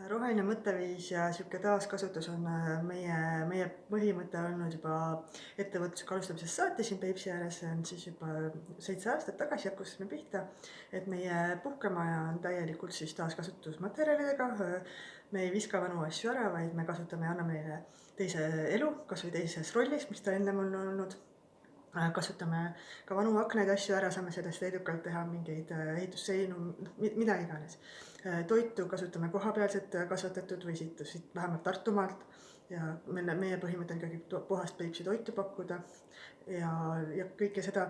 Roheline mõtteviis ja sihuke taaskasutus on meie põhimõte olnud juba ettevõtlusega alustamisest saati siin Peipsi ääres. See on siis juba 7 aastat tagasi hakkusime pihta, et meie puhkemaja on täielikult siis taaskasutusmaterjalidega. Me ei viska vanu asju ära, vaid me kasutame ja anname neile teise elu, kas või teises rollis, mis ta ennem on olnud. Kasutame ka vanu aknaid asju ära, saame sellest edukalt teha mingeid ehitusseinu, mida iganes. Toitu kasutame kohapealset kasvatatud või siit vähemalt Tartumaalt. Ja meie põhimõte on ikkagi puhast Peipsi toitu pakkuda. Ja kõike seda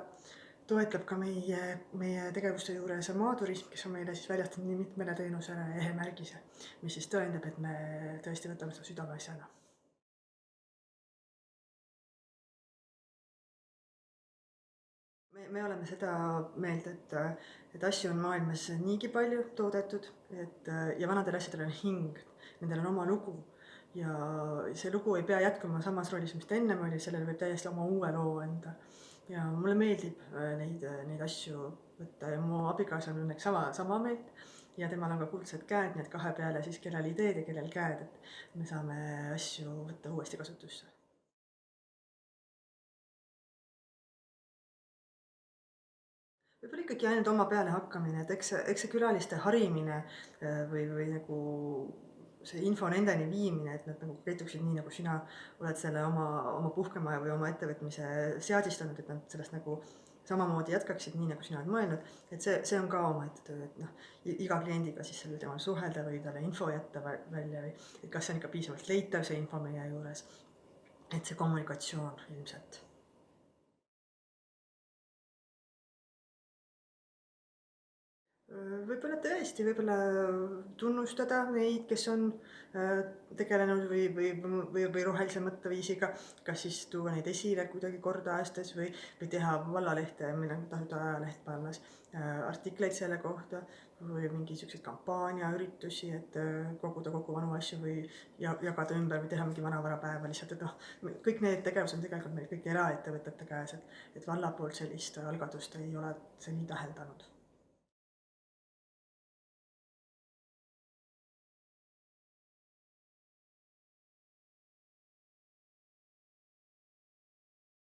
toetab ka meie tegevuste juures Maaturism, kes on meile siis väljastanud nii mitmele teenusele EHE-märgise, mis siis tõendab, et me tõesti võtame seda südameasjana. Me oleme seda meelt, et asju on maailmas niigi palju toodetud, ja vanadel asjadel on hing, nendel on oma lugu. Ja see lugu ei pea jätkuma samas rollis, mis ta ennem oli, sellel võib täiesti oma uue loo anda. Ja mulle meeldib neid asju võtta ja mu abikaasa on õnneks sama meelt. Ja temal on ka kuldsed käed, nii et kahe peale siis kellel ideed ja kellel käed, et me saame asju võtta uuesti kasutusse. Võib-olla ikkagi ainult oma peale hakkamine, et eks see külaliste harimine või nagu see info nendeni viimine, et nad nagu käituksid nii, nagu sina oled selle oma puhkemaja või oma ettevõtmise seadistanud, et nad sellest nagu samamoodi jätkaksid nii, nagu sina oled mõelnud. Et see on ka omaette töö, et noh, iga kliendiga siis sellel teemal suhelda või talle info jätta välja või et kas see on ikka piisavalt leitav, see info meie juures. Et see kommunikatsioon ilmselt. Võib-olla tõesti, võib-olla tunnustada neid, kes on tegelenud või rohelise mõtteviisiga, kas siis tuua neid esile kuidagi kord aastas või teha vallalehte, meil on tasuta ajaleht pannas artikleid selle kohta või mingisuguseid kampaaniaüritusi, et koguda kokku vanu asju või jagada ümber või teha mingi vanavarapäeva lihtsalt, et noh, kõik need tegevused on tegelikult meil kõik eraettevõtete käes, et valla poolt sellist algatust ei ole see nii täheldanud.